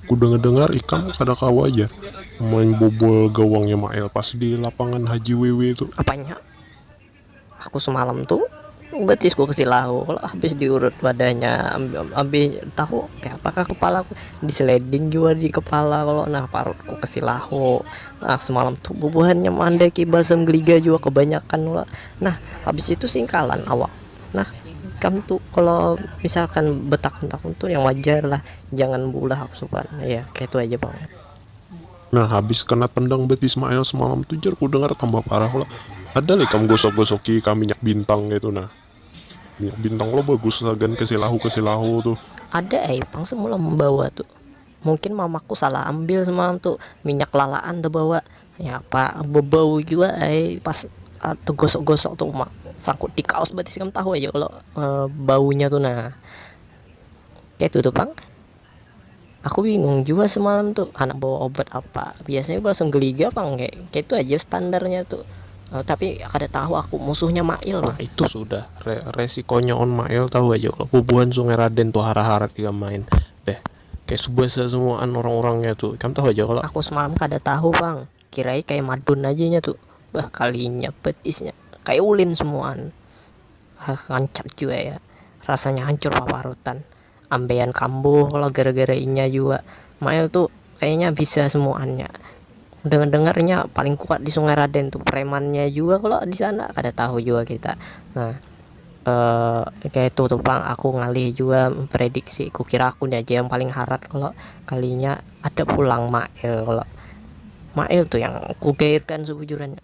ku dengar-dengar ikam kada kau aja main bobol gawangnya Mael pas di lapangan Haji WW itu. Apanya? Aku semalam tuh betisku ke silau kalau habis diurut wadahnya, ambil tahu kayak apakah kepala aku diseleding juga di kepala kalau nah parutku ke silau. Nah semalam tuh bubuhannya mandai ki basem geliga juga kebanyakan lah. Nah habis itu singkalan awak. Nah kamu tuh kalau misalkan betak-betak tuh yang wajar lah, jangan bulah aku suka ya kayak itu aja bang. Nah habis kena tendang betis Mael semalam tuh jar ku dengar tambah parah lah. Ada nih kamu gosok-gosoki kami minyak bintang gitu. Nah minyak bintang lo bagus agan ke silahu tuh. Ada pang semula membawa tuh, mungkin mamaku salah ambil semalam tuh minyak lalaan tuh bawa ya apa bebau juga pas tuh gosok-gosok tuh mak sangkut di kaos berarti kamu tahu aja kalau baunya tuh. Nah kayak itu tuh bang, aku bingung juga semalam tuh anak bawa obat apa, biasanya gue langsung geliga bang, kayak itu aja standarnya tuh. Tapi kada tahu aku musuhnya Mail Nah bang. itu sudah resikonya on Mael tahu aja kalau bubuhan Sungai Raden tuh hara-hara dia main deh kayak subasa semuaan orang-orangnya tuh kamu tahu aja kalau. Aku semalam kada tahu bang, kirain kayak madun aja nya tuh, bah kalinya betisnya kayak ulin semuaan. Hancur juga ya, rasanya hancur paparutan, ambeien kambuh kalau gara-gara inya juga. Mael tuh kayaknya bisa semuanya, dengar-dengarnya paling kuat di Sungai Raden tuh premannya juga kalau di sana kada tahu juga kita. Nah kayak itu tuh bang, aku ngalih juga memprediksi, kukira aku nih aja yang paling harat kalau kalinya ada pulang Mael. Kalau Mael tuh yang kugairkan sejujurnya.